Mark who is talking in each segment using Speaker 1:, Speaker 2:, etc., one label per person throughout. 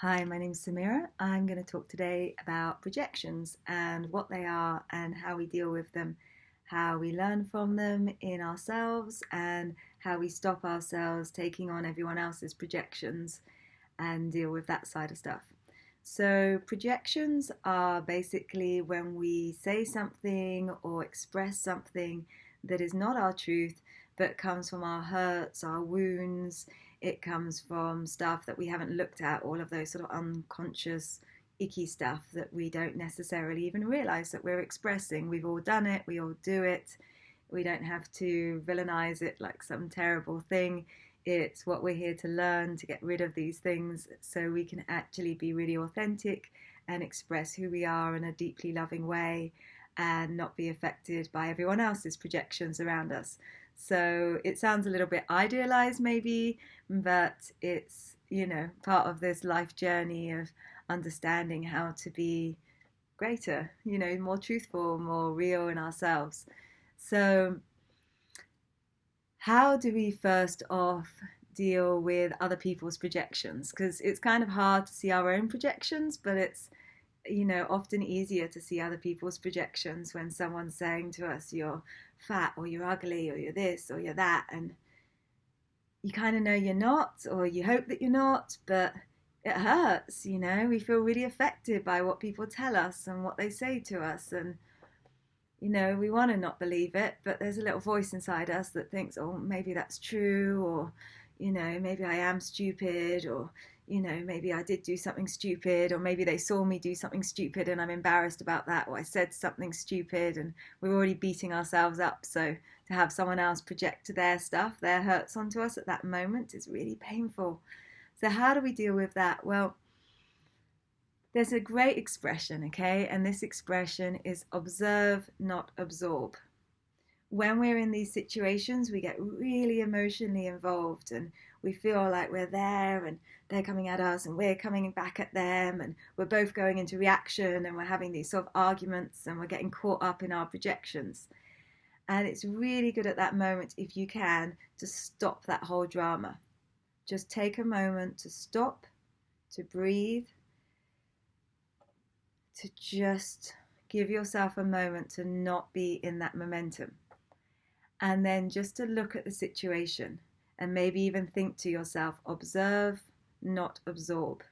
Speaker 1: Hi, my name's Samira. I'm going to talk today about projections and what they are and how we deal with them, how we learn from them in ourselves, and how we stop ourselves taking on everyone else's projections and deal with that side of stuff. So, projections are basically when we say something or express something that is not our truth, but comes from our hurts, our wounds. It comes from stuff that we haven't looked at, all of those sort of unconscious, icky stuff that we don't necessarily even realize that we're expressing. We've all done it, we all do it. We don't have to villainize it like some terrible thing. It's what we're here to learn, to get rid of these things so we can actually be really authentic and express who we are in a deeply loving way and not be affected by everyone else's projections around us. So it sounds a little bit idealized, maybe, but it's, part of this life journey of understanding how to be greater, more truthful, more real in ourselves. So, how do we first off deal with other people's projections? Because it's kind of hard to see our own projections, but it's often easier to see other people's projections when someone's saying to us, you're fat, or you're ugly, or you're this, or you're that. And you kind of know you're not, or you hope that you're not, but it hurts, We feel really affected by what people tell us and what they say to us. And, we want to not believe it, but there's a little voice inside us that thinks, oh, maybe that's true, or, maybe I am stupid, or, maybe I did do something stupid, or maybe they saw me do something stupid and I'm embarrassed about that, or I said something stupid and we're already beating ourselves up. So to have someone else project their stuff, their hurts onto us at that moment is really painful. So how do we deal with that? Well, there's a great expression, okay? And this expression is observe, not absorb. When we're in these situations, we get really emotionally involved and we feel like we're there and they're coming at us and we're coming back at them and we're both going into reaction and we're having these sort of arguments and we're getting caught up in our projections. And it's really good at that moment, if you can, to stop that whole drama. Just take a moment to stop, to breathe, to just give yourself a moment to not be in that momentum. And then just to look at the situation and maybe even think to yourself, observe, not absorb.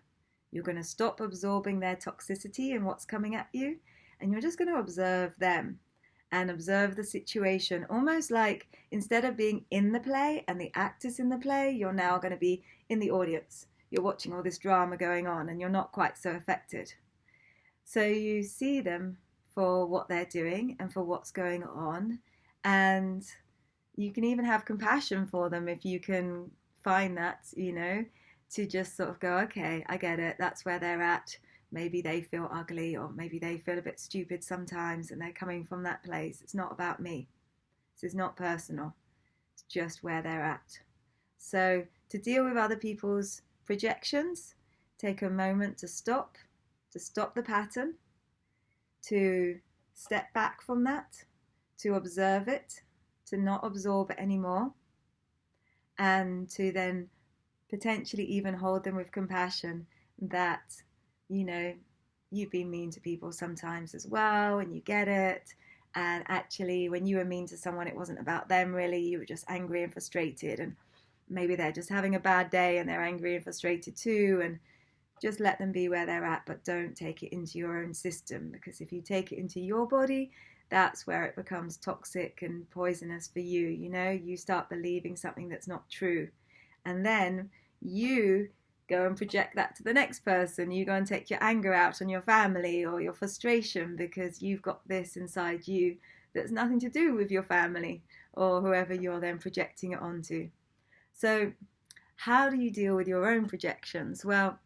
Speaker 1: You're going to stop absorbing their toxicity and what's coming at you, and you're just going to observe them and observe the situation, almost like instead of being in the play and the actors in the play, you're now going to be in the audience. You're watching all this drama going on and you're not quite so affected. So you see them for what they're doing and for what's going on, and you can even have compassion for them if you can find that, to just sort of go, okay, I get it, that's where they're at. Maybe they feel ugly, or maybe they feel a bit stupid sometimes and they're coming from that place. It's not about me. This is not personal. It's just where they're at. So to deal with other people's projections, take a moment to stop the pattern, to step back from that, to observe it, to not absorb it anymore, and to then potentially even hold them with compassion that, you've been mean to people sometimes as well, and you get it. And actually, when you were mean to someone, it wasn't about them really. You were just angry and frustrated, and maybe they're just having a bad day and they're angry and frustrated too. And just let them be where they're at, but don't take it into your own system, because if you take it into your body, that's where it becomes toxic and poisonous for you. You start believing something that's not true, and then you go and project that to the next person. You go and take your anger out on your family or your frustration because you've got this inside you that's nothing to do with your family or whoever you're then projecting it onto. So how do you deal with your own projections? Well,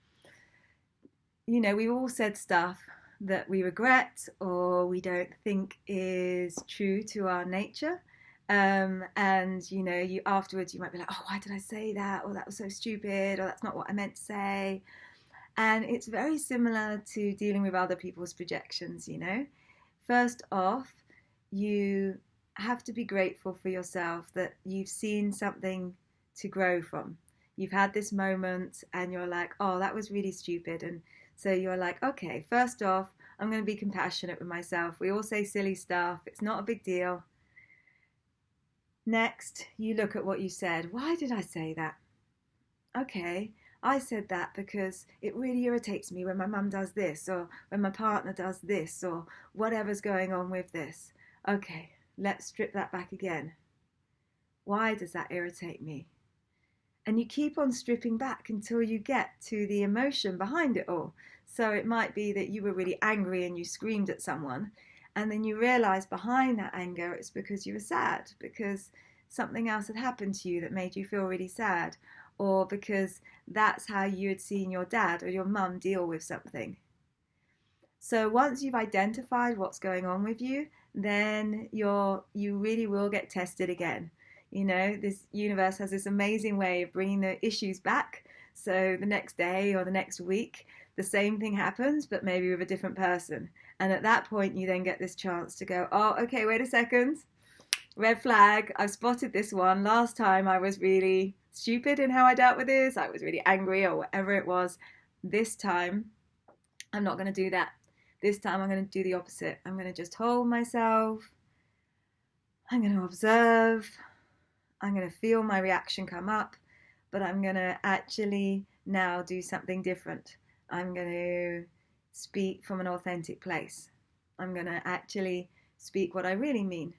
Speaker 1: we've all said stuff that we regret or we don't think is true to our nature. And you afterwards you might be like, oh, why did I say that? Or that was so stupid, or that's not what I meant to say. And it's very similar to dealing with other people's projections. First off, you have to be grateful for yourself that you've seen something to grow from. You've had this moment and you're like, oh, that was really stupid. And so you're like, okay, first off, I'm going to be compassionate with myself. We all say silly stuff. It's not a big deal. Next, you look at what you said. Why did I say that? Okay, I said that because it really irritates me when my mum does this, or when my partner does this, or whatever's going on with this. Okay, let's strip that back again. Why does that irritate me? And you keep on stripping back until you get to the emotion behind it all. So it might be that you were really angry and you screamed at someone, and then you realize behind that anger it's because you were sad, because something else had happened to you that made you feel really sad, or because that's how you had seen your dad or your mum deal with something. So once you've identified what's going on with you, then you really will get tested again. You know, this universe has this amazing way of bringing the issues back. So the next day or the next week, the same thing happens, but maybe with a different person. And at that point, you then get this chance to go, oh, okay, wait a second. Red flag. I've spotted this one. Last time I was really stupid in how I dealt with this. I was really angry or whatever it was. This time, I'm not going to do that. This time I'm going to do the opposite. I'm going to just hold myself. I'm going to observe. I'm going to feel my reaction come up, but I'm going to actually now do something different. I'm going to speak from an authentic place. I'm going to actually speak what I really mean.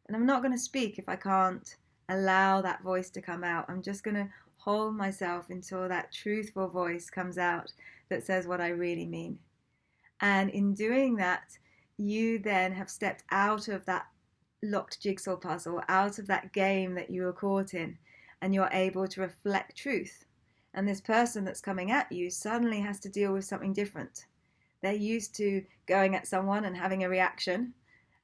Speaker 1: And I'm not going to speak if I can't allow that voice to come out. I'm just going to hold myself until that truthful voice comes out that says what I really mean. And in doing that, you then have stepped out of that locked jigsaw puzzle, out of that game that you were caught in, and you're able to reflect truth. And this person that's coming at you suddenly has to deal with something different. They're used to going at someone and having a reaction,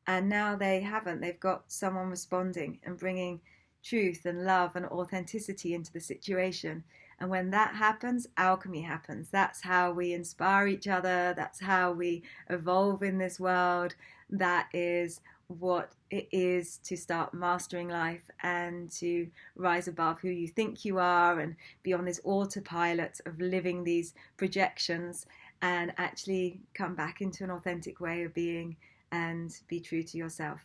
Speaker 1: and now they haven't. They've got someone responding and bringing truth and love and authenticity into the situation. And when that happens, alchemy happens. That's how we inspire each other. That's how we evolve in this world. That is what it is to start mastering life and to rise above who you think you are and be on this autopilot of living these projections and actually come back into an authentic way of being and be true to yourself.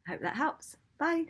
Speaker 1: I hope that helps. Bye.